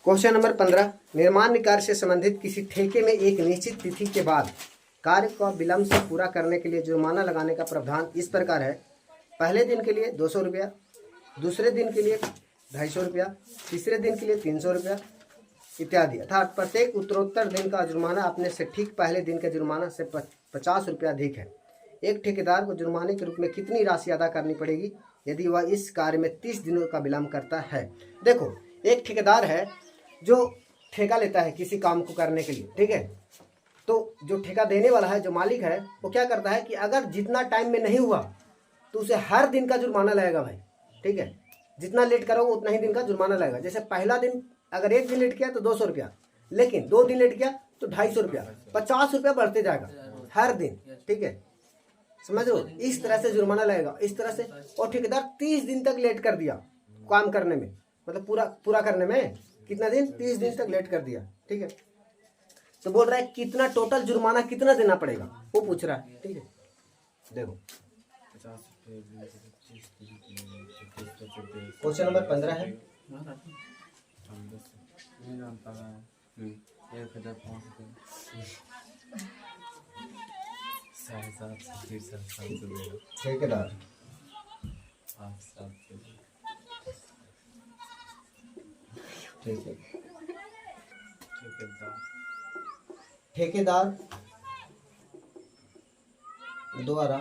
Question number 15, निर्माण कार्य से संबंधित किसी ठेके में एक निश्चित तिथि के बाद कार्य को विलंब से पूरा करने के लिए जुर्माना लगाने का प्रावधान इस प्रकार है। पहले दिन के लिए 200 रुपया, दूसरे दिन के लिए 250 रुपया, तीसरे दिन के लिए 300 रुपया इत्यादि। अर्थात प्रत्येक उत्तरोत्तर दिन का जुर्माना अपने से ठीक पहले दिन के जुर्माना से 50 रुपया अधिक है। एक ठेकेदार को जुर्माने के रूप में कितनी राशि अदा करनी पड़ेगी यदि वह इस कार्य में 30 दिनों का विलंब करता है। देखो, एक ठेकेदार है जो ठेका लेता है किसी काम को करने के लिए, ठीक है। तो जो ठेका देने वाला है, जो मालिक है, वो क्या करता है कि अगर जितना टाइम में नहीं हुआ तो उसे हर दिन का जुर्माना लगेगा भाई, ठीक है। जितना लेट करोगे उतना ही दिन का जुर्माना लगेगा। जैसे पहला दिन अगर एक दिन लेट किया तो 200 रुपया, लेकिन 2 दिन लेट किया तो 250 रुपया, 50 रुपया बढ़ते जाएगा हर दिन, ठीक है। समझो, इस तरह से जुर्माना लगेगा, इस तरह से। और ठेकेदार 30 दिन तक लेट कर दिया काम करने में, मतलब पूरा करने में कितना दिन, 30 दिन तक लेट कर दिया, ठीक है। तो बोल रहा है कितना टोटल जुर्माना कितना देना पड़ेगा, वो पूछ रहा है, ठीक है। देखो क्वेश्चन नंबर 15 है। ठेकेदार ठीक है, ठेकेदार द्वारा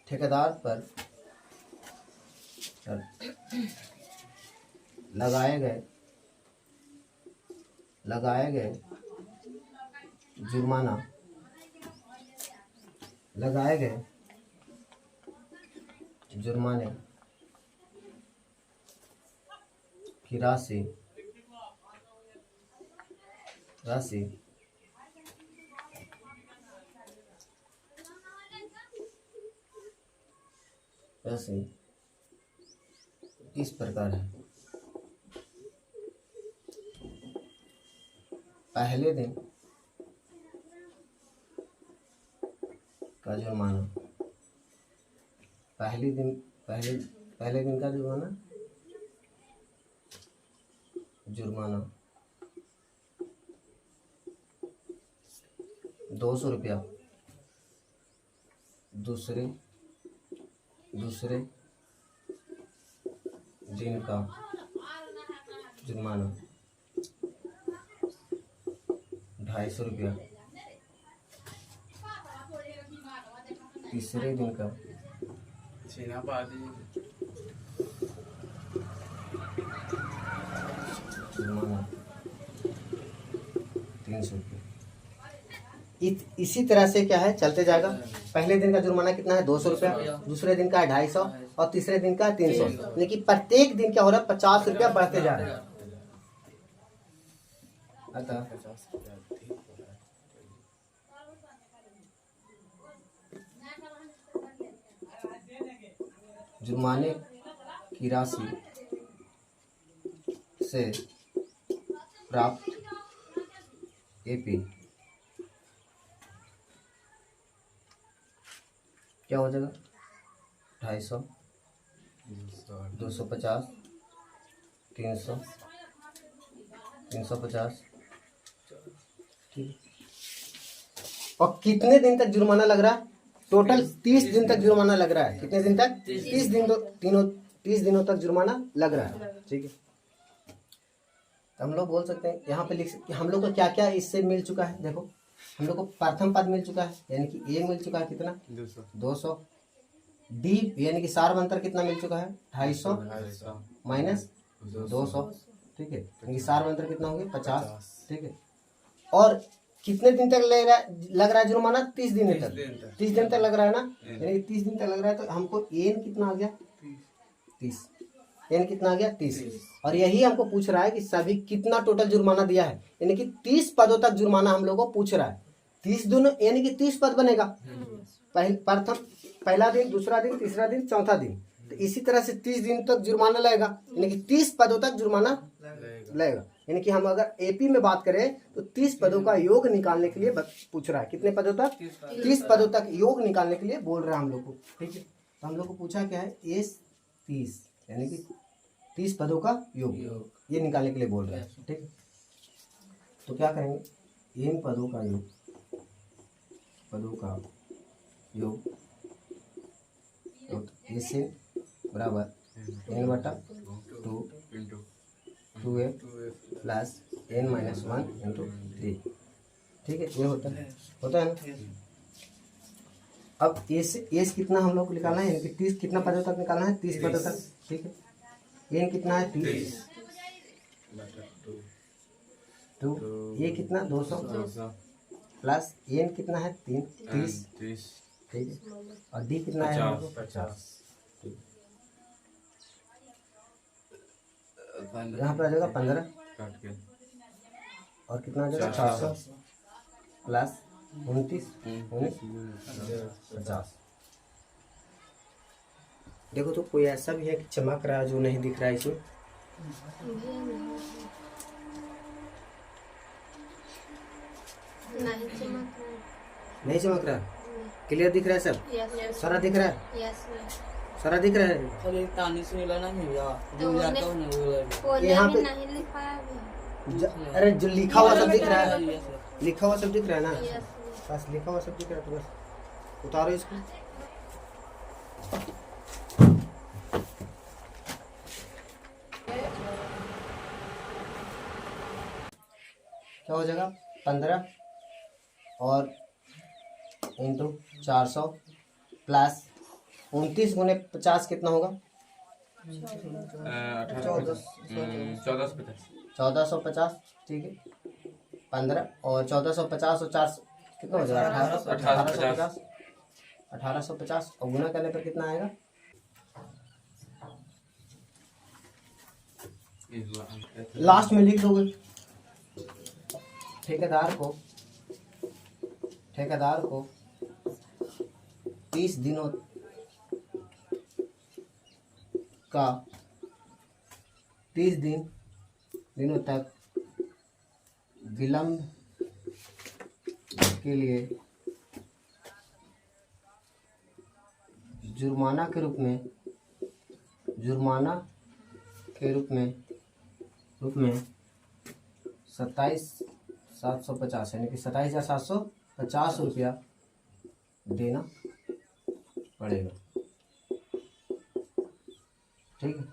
ठेकेदार पर लगाए गए जुर्माना जुर्माने की राशि इस प्रकार है। पहले दिन का जुर्माना, पहले दिन का जुर्माना 200 रुपया, दूसरे दिन का जुर्माना 250 रुपया, तीसरे दिन का जुर्माना 300 रुपया। इसी तरह से क्या है, चलते जाएगा। पहले दिन का जुर्माना कितना है, 200 रुपया, दूसरे दिन का है 250 और तीसरे दिन का 300। लेकिन प्रत्येक दिन क्या हो रहा है, 50 रुपया बढ़ते जा रहे हैं। अतः जुर्माने की राशि से प्राप्त एपी क्या हो जाएगा, 250, 250, 300, 350, ठीक। और कितने दिन तक जुर्माना लग रहा है, टोटल 30 दिन तक जुर्माना लग रहा है। कितने दिन तक, 30 दिनों तक जुर्माना लग रहा है, ठीक है। तो हम लोग बोल सकते हैं, यहाँ पे लिख सकते हैं हम लोग को क्या क्या इससे मिल चुका है। देखो, हम लोग को प्रथम पद मिल चुका है, यानी कि ए मिल चुका है कितना, 200। डी यानी कि सार्वंतर कितना मिल चुका है, 250 माइनस 200, ठीक है। यानी कि सार्वंतर कितना हो गया, 50, ठीक है। और कितने दिन तक लग रहा है जुर्माना? 30 दिन तक। 30 दिन तक लग रहा है ना, यानी 30 दिन तक लग रहा है। तो हमको एन कितना आ गया? 30। एन कितना आ गया? 30। और यही हमको पूछ रहा है कि सभी कितना टोटल जुर्माना दिया है, यानी कि 30 पदों तक जुर्माना हम लोगों को पूछ रहा है। 30 दोनों यानी कि 30 पद बनेगा। पहला दिन, दूसरा दिन, तीसरा दिन, चौथा दिन। तो इसी तरह से 30 दिन तक जुर्माना लगेगा, यानी कि 30 पदों तक जुर्माना लगेगा। यानी कि हम अगर एपी में बात करें तो 30 पदों का योग निकालने के लिए पूछ रहा है। कितने पदों तक? 30 पदों तक योग निकालने के लिए बोल रहा है हम लोग को। ठीक है, तो हम लोग को पूछा क्या है? एस 30 यानी कि 30 पदों का योग ये निकालने के लिए बोल रहे हैं। ठीक है, तो क्या करेंगे? एन पदों का योग, पदों का योग एस एन बराबर एन बटा 2 F plus N minus 1 into 3। ठीक है, ये होता है ना। अब एस कितना हम लोग को निकालना है, यानी कि 30 कितना पदों तक निकालना है? 30 पदों तक। ठीक है, एन कितना है? 30। तो ये कितना? 200 प्लस एन कितना है? 30। ठीक है, और डी कितना है? 50। यहाँ पे आ जाएगा 15 और कितना आ जाएगा? 400 प्लस 29 50। देखो तो कोई ऐसा भी है कि चमक रहा है जो नहीं दिख रहा है इसमें? नहीं चमक रहा। क्लियर दिख रहा है सब? सारा दिख रहा है? सारा दिख रहा है। यहाँ पे अरे जो लिखा हुआ सब दिख रहा है, लिखा हुआ सब दिख रहा है ना? बस लिखा हुआ सब दिख रहा है, तो बस उतारो इसको। क्या हो जाएगा? 15 और इंटू 400 प्लस 29 गुने 50 कितना होगा? 1450। ठीक है, 15 और 1450 और 400 कितना हो जाएगा? 1850। 1850 और गुना करने पर कितना आएगा? लास्ट में लिख दोगे। ठेकेदार को 30 दिनों का 30 दिनों तक विलंब के लिए जुर्माना के रूप में 27,750 यानी कि 27,750 रुपया देना पड़ेगा। ठीक है।